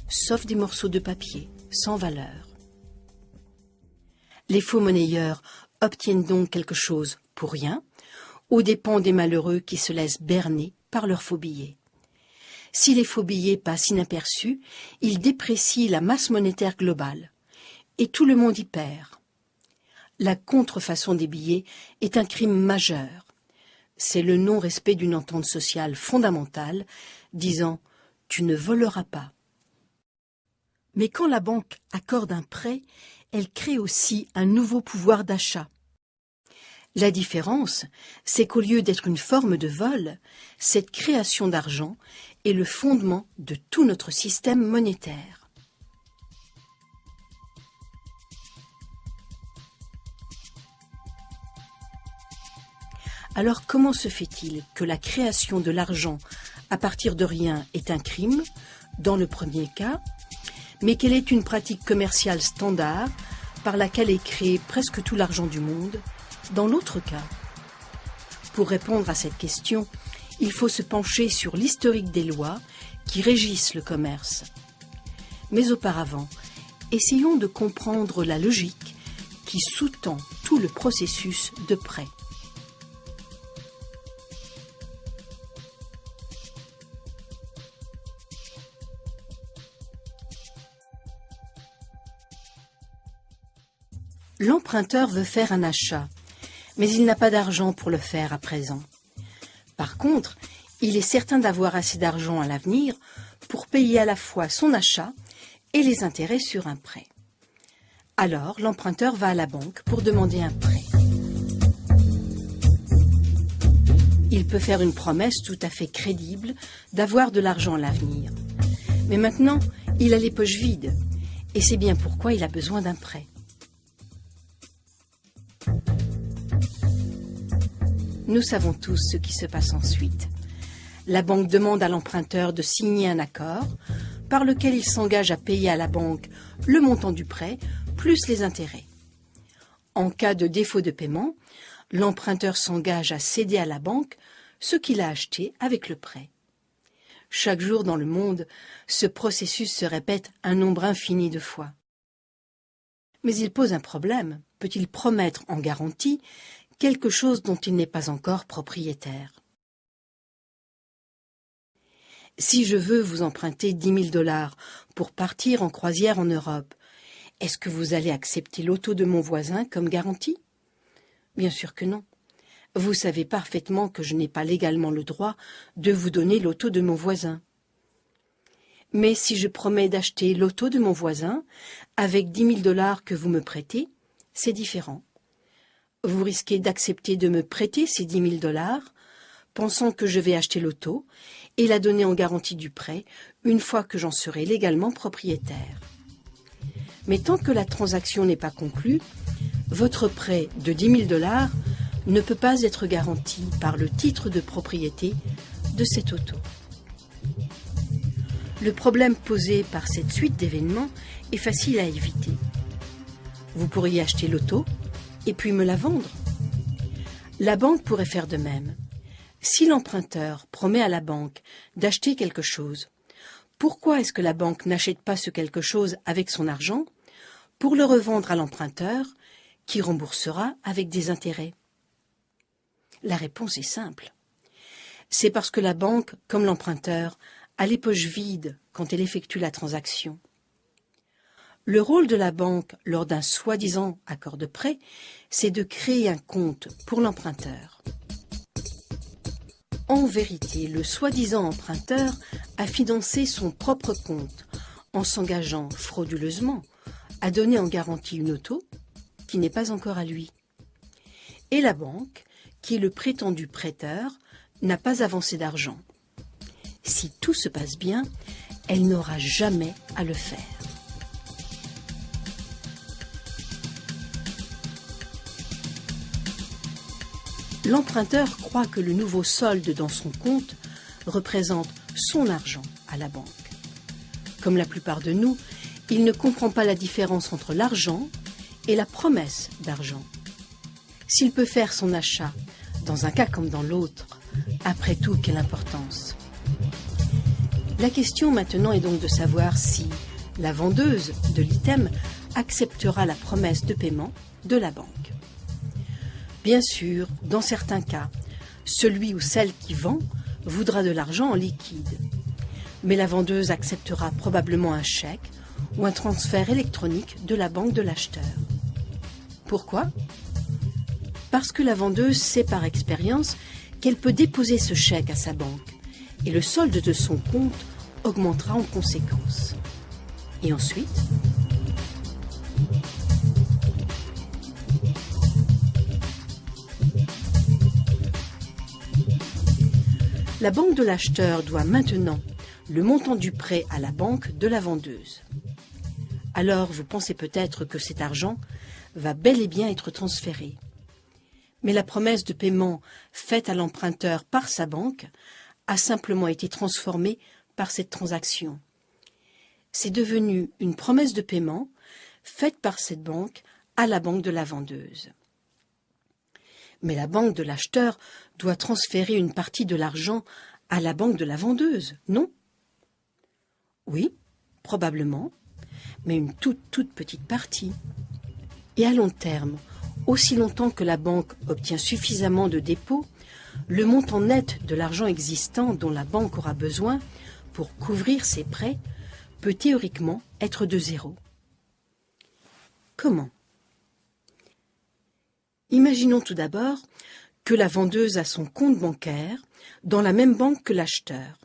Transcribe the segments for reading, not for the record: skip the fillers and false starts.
sauf des morceaux de papier, sans valeur. Les faux monnayeurs obtiennent donc quelque chose pour rien, aux dépens des malheureux qui se laissent berner par leurs faux billets. Si les faux billets passent inaperçus, ils déprécient la masse monétaire globale, et tout le monde y perd. La contrefaçon des billets est un crime majeur. C'est le non-respect d'une entente sociale fondamentale, disant « tu ne voleras pas ». Mais quand la banque accorde un prêt, elle crée aussi un nouveau pouvoir d'achat. La différence, c'est qu'au lieu d'être une forme de vol, cette création d'argent est le fondement de tout notre système monétaire. Alors comment se fait-il que la création de l'argent à partir de rien est un crime, dans le premier cas, mais qu'elle est une pratique commerciale standard par laquelle est créé presque tout l'argent du monde, dans l'autre cas? Pour répondre à cette question, il faut se pencher sur l'historique des lois qui régissent le commerce. Mais auparavant, essayons de comprendre la logique qui sous-tend tout le processus de prêt. L'emprunteur veut faire un achat, mais il n'a pas d'argent pour le faire à présent. Par contre, il est certain d'avoir assez d'argent à l'avenir pour payer à la fois son achat et les intérêts sur un prêt. Alors, l'emprunteur va à la banque pour demander un prêt. Il peut faire une promesse tout à fait crédible d'avoir de l'argent à l'avenir. Mais maintenant, il a les poches vides, et c'est bien pourquoi il a besoin d'un prêt. Nous savons tous ce qui se passe ensuite. La banque demande à l'emprunteur de signer un accord par lequel il s'engage à payer à la banque le montant du prêt plus les intérêts. En cas de défaut de paiement, l'emprunteur s'engage à céder à la banque ce qu'il a acheté avec le prêt. Chaque jour dans le monde, ce processus se répète un nombre infini de fois. Mais il pose un problème. Peut-il promettre en garantie quelque chose dont il n'est pas encore propriétaire? Si je veux vous emprunter 10 000 $ pour partir en croisière en Europe, est-ce que vous allez accepter l'auto de mon voisin comme garantie? Bien sûr que non. Vous savez parfaitement que je n'ai pas légalement le droit de vous donner l'auto de mon voisin. Mais si je promets d'acheter l'auto de mon voisin avec 10 000 $ que vous me prêtez, c'est différent. Vous risquez d'accepter de me prêter ces 10 000 $, pensant que je vais acheter l'auto et la donner en garantie du prêt une fois que j'en serai légalement propriétaire. Mais tant que la transaction n'est pas conclue, votre prêt de 10 000 $ ne peut pas être garanti par le titre de propriété de cette auto. Le problème posé par cette suite d'événements est facile à éviter. Vous pourriez acheter l'auto et puis me la vendre. La banque pourrait faire de même. Si l'emprunteur promet à la banque d'acheter quelque chose, pourquoi est-ce que la banque n'achète pas ce quelque chose avec son argent pour le revendre à l'emprunteur qui remboursera avec des intérêts? La réponse est simple. C'est parce que la banque, comme l'emprunteur, a les poches vides quand elle effectue la transaction. Le rôle de la banque lors d'un soi-disant accord de prêt, c'est de créer un compte pour l'emprunteur. En vérité, le soi-disant emprunteur a financé son propre compte en s'engageant frauduleusement à donner en garantie une auto qui n'est pas encore à lui. Et la banque, qui est le prétendu prêteur, n'a pas avancé d'argent. Si tout se passe bien, elle n'aura jamais à le faire. L'emprunteur croit que le nouveau solde dans son compte représente son argent à la banque. Comme la plupart de nous, il ne comprend pas la différence entre l'argent et la promesse d'argent. S'il peut faire son achat dans un cas comme dans l'autre, après tout, quelle importance? La question maintenant est donc de savoir si la vendeuse de l'item acceptera la promesse de paiement de la banque. Bien sûr, dans certains cas, celui ou celle qui vend voudra de l'argent en liquide, mais la vendeuse acceptera probablement un chèque ou un transfert électronique de la banque de l'acheteur. Pourquoi ? Parce que la vendeuse sait par expérience qu'elle peut déposer ce chèque à sa banque et le solde de son compte augmentera en conséquence. Et ensuite, la banque de l'acheteur doit maintenant le montant du prêt à la banque de la vendeuse. Alors vous pensez peut-être que cet argent va bel et bien être transféré. Mais la promesse de paiement faite à l'emprunteur par sa banque a simplement été transformée par cette transaction. C'est devenu une promesse de paiement faite par cette banque à la banque de la vendeuse. Mais la banque de l'acheteur doit transférer une partie de l'argent à la banque de la vendeuse, non ? Oui, probablement, mais une toute petite partie. Et à long terme, aussi longtemps que la banque obtient suffisamment de dépôts, le montant net de l'argent existant dont la banque aura besoin pour couvrir ses prêts peut théoriquement être de zéro. Comment ? Imaginons tout d'abord que la vendeuse a son compte bancaire dans la même banque que l'acheteur.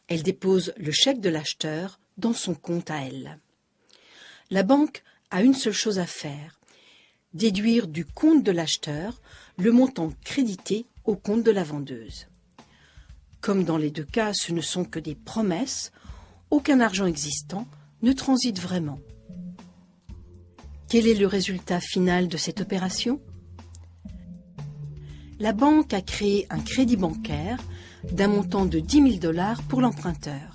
Elle dépose le chèque de l'acheteur dans son compte à elle. La banque a une seule chose à faire, déduire du compte de l'acheteur le montant crédité au compte de la vendeuse. Comme dans les deux cas, ce ne sont que des promesses, aucun argent existant ne transite vraiment. Quel est le résultat final de cette opération ? La banque a créé un crédit bancaire d'un montant de 10 000 $ pour l'emprunteur.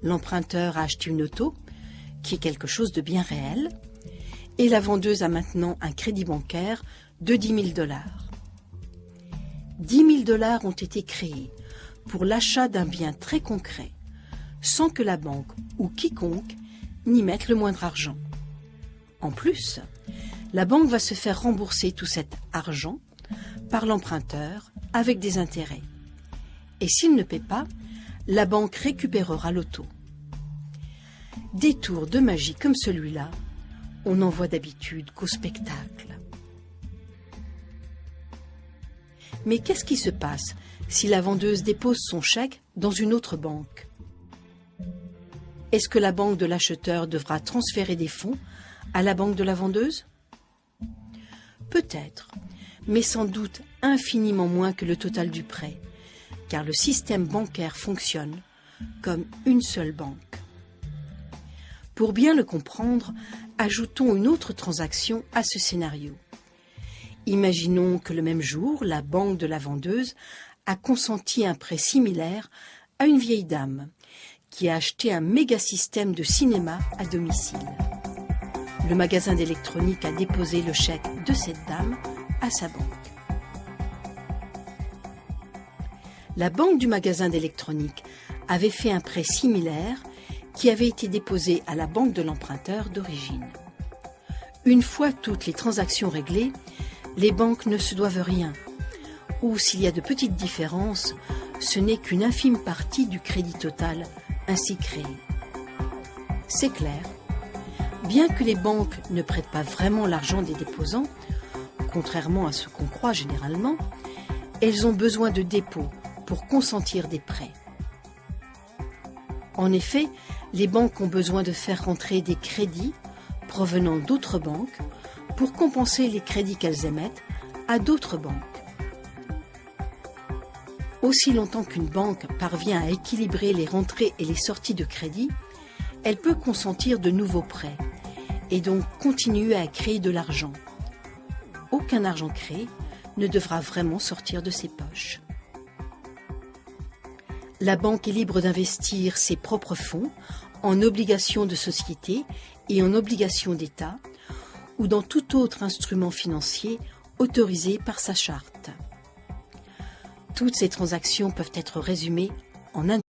L'emprunteur a acheté une auto, qui est quelque chose de bien réel, et la vendeuse a maintenant un crédit bancaire de 10 000 $. 10 000 $ ont été créés pour l'achat d'un bien très concret, sans que la banque ou quiconque n'y mette le moindre argent. En plus, la banque va se faire rembourser tout cet argent par l'emprunteur avec des intérêts. Et s'il ne paie pas, la banque récupérera l'auto. Des tours de magie comme celui-là, on n'en voit d'habitude qu'au spectacle. Mais qu'est-ce qui se passe si la vendeuse dépose son chèque dans une autre banque ? Est-ce que la banque de l'acheteur devra transférer des fonds à la banque de la vendeuse ? Peut-être, mais sans doute infiniment moins que le total du prêt, car le système bancaire fonctionne comme une seule banque. Pour bien le comprendre, ajoutons une autre transaction à ce scénario. Imaginons que le même jour, la banque de la vendeuse a consenti un prêt similaire à une vieille dame qui a acheté un méga système de cinéma à domicile. Le magasin d'électronique a déposé le chèque de cette dame à sa banque. La banque du magasin d'électronique avait fait un prêt similaire qui avait été déposé à la banque de l'emprunteur d'origine. Une fois toutes les transactions réglées, les banques ne se doivent rien, ou s'il y a de petites différences, ce n'est qu'une infime partie du crédit total ainsi créé. C'est clair. Bien que les banques ne prêtent pas vraiment l'argent des déposants, contrairement à ce qu'on croit généralement, elles ont besoin de dépôts pour consentir des prêts. En effet, les banques ont besoin de faire rentrer des crédits provenant d'autres banques pour compenser les crédits qu'elles émettent à d'autres banques. Aussi longtemps qu'une banque parvient à équilibrer les rentrées et les sorties de crédit, elle peut consentir de nouveaux prêts et donc continuer à créer de l'argent. Aucun argent créé ne devra vraiment sortir de ses poches. La banque est libre d'investir ses propres fonds en obligations de société et en obligations d'État ou dans tout autre instrument financier autorisé par sa charte. Toutes ces transactions peuvent être résumées en un